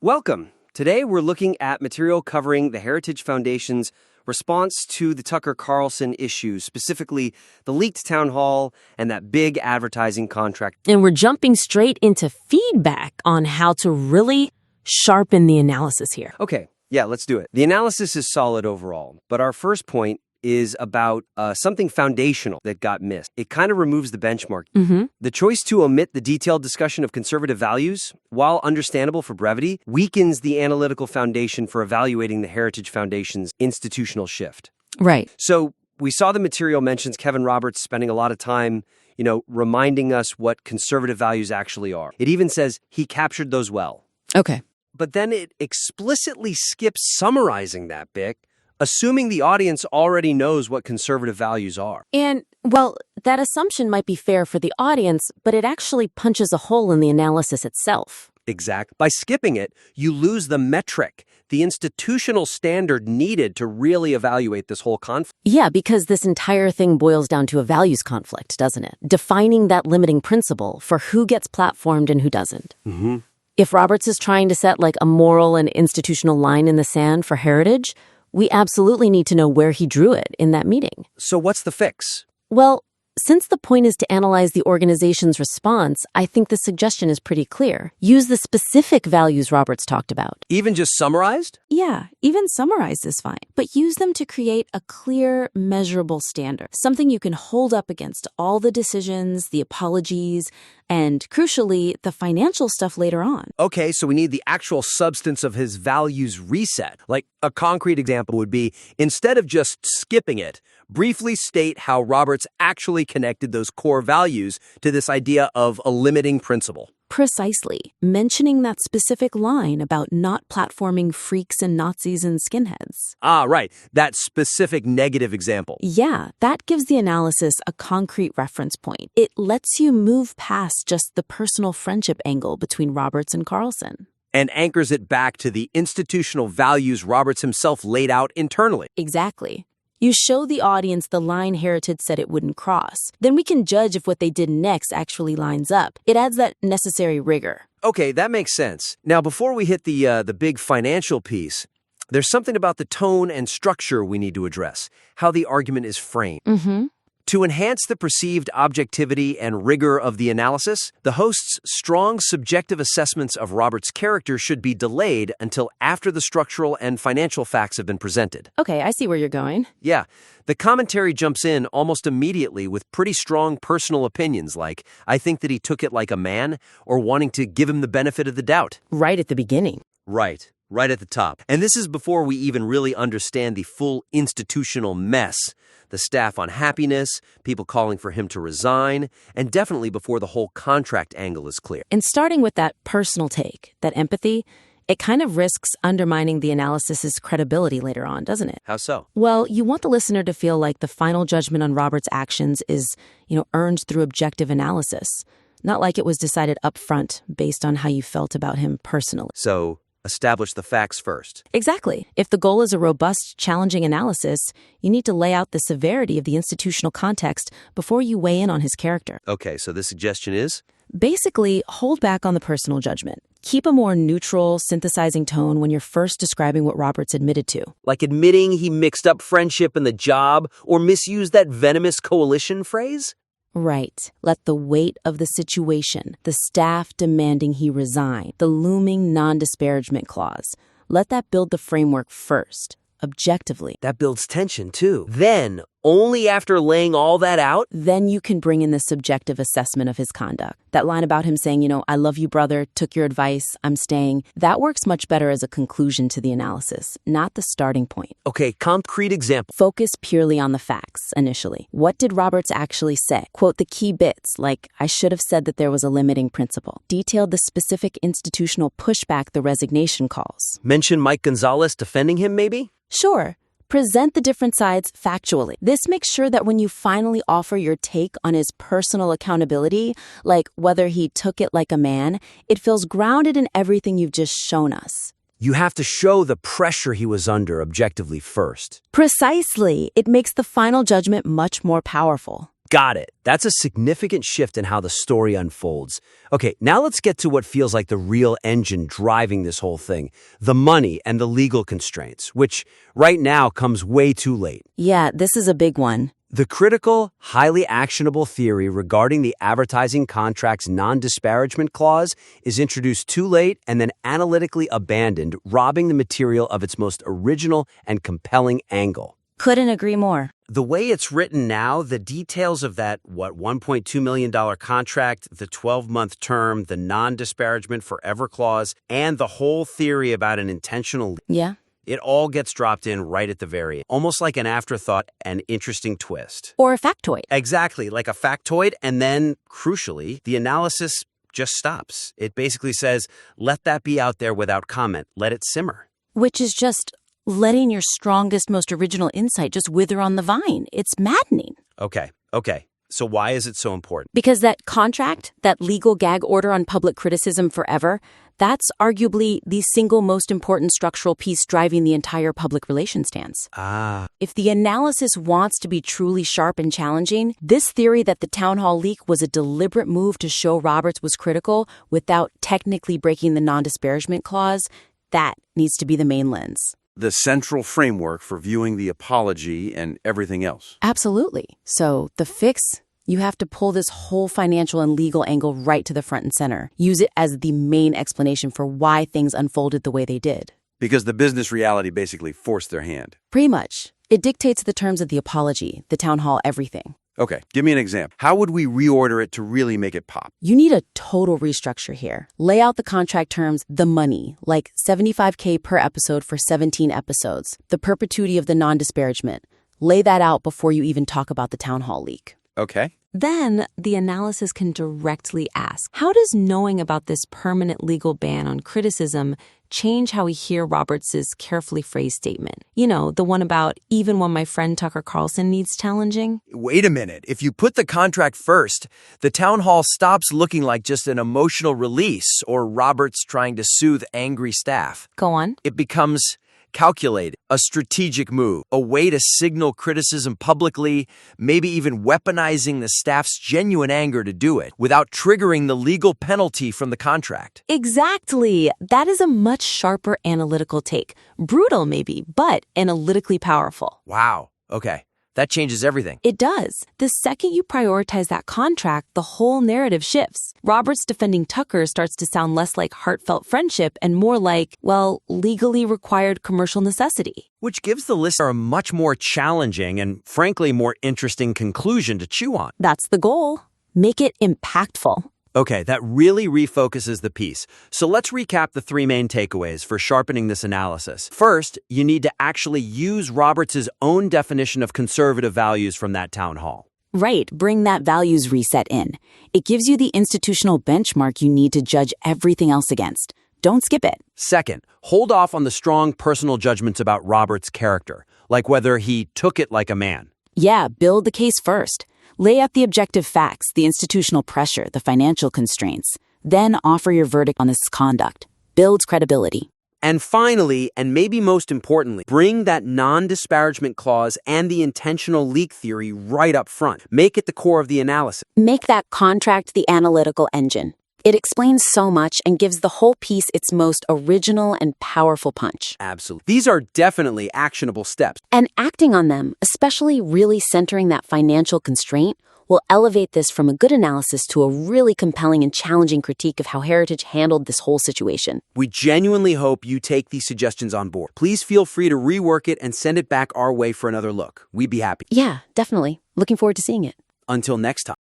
Welcome. Today we're looking at material covering the Heritage Foundation's response to the Tucker Carlson issues, specifically the leaked town hall and that big advertising contract. And we're jumping straight into feedback on how to really sharpen the analysis here. Okay, yeah, let's do it. The analysis is solid overall, but our first point is about something foundational that got missed. It kind of removes the benchmark. The choice to omit the detailed discussion of conservative values, while understandable for brevity, weakens the analytical foundation for evaluating the Heritage Foundation's institutional shift. Right. So we saw the material mentions Kevin Roberts spending a lot of time, reminding us what conservative values actually are. It even says he captured those well. Okay. But then it explicitly skips summarizing that, Bick, assuming the audience already knows what conservative values are. And, well, that assumption might be fair for the audience, but it actually punches a hole in the analysis itself. Exact. By skipping it, you lose the metric, the institutional standard needed to really evaluate this whole conflict. Yeah, because this entire thing boils down to a values conflict, doesn't it? Defining that limiting principle for who gets platformed and who doesn't. If Roberts is trying to set like a moral and institutional line in the sand for heritage, we absolutely need to know where he drew it in that meeting. So what's the fix? Well, since the point is to analyze the organization's response, I think the suggestion is pretty clear. Use the specific values Roberts talked about. Even just summarized? Yeah, even summarized is fine. But use them to create a clear, measurable standard. Something you can hold up against all the decisions, the apologies, and crucially, the financial stuff later on. Okay, so we need the actual substance of his values reset. Like a concrete example would be, instead of just skipping it, briefly state how Roberts actually connected those core values to this idea of a limiting principle. Precisely. Mentioning that specific line about not platforming freaks and Nazis and skinheads. Ah, right. That specific negative example. Yeah, that gives the analysis a concrete reference point. It lets you move past just the personal friendship angle between Roberts and Carlson. And anchors it back to the institutional values Roberts himself laid out internally. Exactly. You show the audience the line Heritage said it wouldn't cross. Then we can judge if what they did next actually lines up. It adds that necessary rigor. Okay, that makes sense. Now, before we hit the big financial piece, there's something about the tone and structure we need to address, how the argument is framed. To enhance the perceived objectivity and rigor of the analysis, the host's strong subjective assessments of Roberts' character should be delayed until after the structural and financial facts have been presented. Okay, I see where you're going. Yeah, the commentary jumps in almost immediately with pretty strong personal opinions like, I think that he took it like a man, or wanting to give him the benefit of the doubt. Right at the beginning. Right at the top. And this is before we even really understand the full institutional mess. The staff unhappiness, people calling for him to resign, and definitely before the whole contract angle is clear. And starting with that personal take, that empathy, it kind of risks undermining the analysis's credibility later on, doesn't it? How so? Well, you want the listener to feel like the final judgment on Roberts' actions is, earned through objective analysis, not like it was decided up front based on how you felt about him personally. So, establish the facts first. Exactly. If the goal is a robust, challenging analysis, you need to lay out the severity of the institutional context before you weigh in on his character. Okay, so the suggestion is? Basically, hold back on the personal judgment. Keep a more neutral, synthesizing tone when you're first describing what Roberts admitted to. Like admitting he mixed up friendship and the job, or misused that venomous coalition phrase? Right. Let the weight of the situation, the staff demanding he resign, the looming non-disparagement clause, let that build the framework first, objectively. That builds tension, too. Then, only after laying all that out, then you can bring in the subjective assessment of his conduct. That line about him saying, I love you, brother, took your advice, I'm staying, that works much better as a conclusion to the analysis, not the starting point. Okay, concrete example. Focus purely on the facts initially. What did Roberts actually say? Quote the key bits, like, I should have said that there was a limiting principle. Detail the specific institutional pushback the resignation calls. Mention Mike Gonzalez defending him, maybe? Sure. Present the different sides factually. This makes sure that when you finally offer your take on his personal accountability, like whether he took it like a man, it feels grounded in everything you've just shown us. You have to show the pressure he was under objectively first. Precisely. It makes the final judgment much more powerful. Got it. That's a significant shift in how the story unfolds. Okay, now let's get to what feels like the real engine driving this whole thing, the money and the legal constraints, which right now comes way too late. Yeah, this is a big one. The critical, highly actionable theory regarding the advertising contract's non-disparagement clause is introduced too late and then analytically abandoned, robbing the material of its most original and compelling angle. Couldn't agree more. The way it's written now, the details of that, $1.2 million contract, the 12-month term, the non-disparagement forever clause, and the whole theory about an intentional... Yeah. It all gets dropped in right at the very end, almost like an afterthought, an interesting twist. Or a factoid. Exactly, like a factoid, and then, crucially, the analysis just stops. It basically says, let that be out there without comment. Let it simmer. Which is just letting your strongest, most original insight just wither on the vine. It's maddening. Okay. So why is it so important? Because that contract, that legal gag order on public criticism forever, that's arguably the single most important structural piece driving the entire public relations stance. If the analysis wants to be truly sharp and challenging, this theory that the town hall leak was a deliberate move to show Roberts was critical without technically breaking the non-disparagement clause, that needs to be the main lens. The central framework for viewing the apology and everything else. Absolutely. So the fix, you have to pull this whole financial and legal angle right to the front and center. Use it as the main explanation for why things unfolded the way they did. Because the business reality basically forced their hand. Pretty much. It dictates the terms of the apology, the town hall, everything. Okay, give me an example. How would we reorder it to really make it pop? You need a total restructure here. Lay out the contract terms, the money, like $75K per episode for 17 episodes, the perpetuity of the non-disparagement. Lay that out before you even talk about the town hall leak. Okay. Then the analysis can directly ask, how does knowing about this permanent legal ban on criticism change how we hear Roberts' carefully phrased statement? You know, the one about even when my friend Tucker Carlson needs challenging? Wait a minute. If you put the contract first, the town hall stops looking like just an emotional release or Roberts trying to soothe angry staff. Go on. It becomes calculated, a strategic move, a way to signal criticism publicly, maybe even weaponizing the staff's genuine anger to do it without triggering the legal penalty from the contract. Exactly. That is a much sharper analytical take. Brutal, maybe, but analytically powerful. Wow. Okay. That changes everything. It does. The second you prioritize that contract, the whole narrative shifts. Roberts defending Tucker starts to sound less like heartfelt friendship and more like, well, legally required commercial necessity. Which gives the listener a much more challenging and, frankly, more interesting conclusion to chew on. That's the goal. Make it impactful. Okay, that really refocuses the piece. So let's recap the three main takeaways for sharpening this analysis. First, you need to actually use Roberts' own definition of conservative values from that town hall. Right, bring that values reset in. It gives you the institutional benchmark you need to judge everything else against. Don't skip it. Second, hold off on the strong personal judgments about Roberts' character, like whether he took it like a man. Yeah, build the case first. Lay out the objective facts, the institutional pressure, the financial constraints. Then offer your verdict on this conduct. Builds credibility. And finally, and maybe most importantly, bring that non-disparagement clause and the intentional leak theory right up front. Make it the core of the analysis. Make that contract the analytical engine. It explains so much and gives the whole piece its most original and powerful punch. Absolutely. These are definitely actionable steps. And acting on them, especially really centering that financial constraint, will elevate this from a good analysis to a really compelling and challenging critique of how Heritage handled this whole situation. We genuinely hope you take these suggestions on board. Please feel free to rework it and send it back our way for another look. We'd be happy. Yeah, definitely. Looking forward to seeing it. Until next time.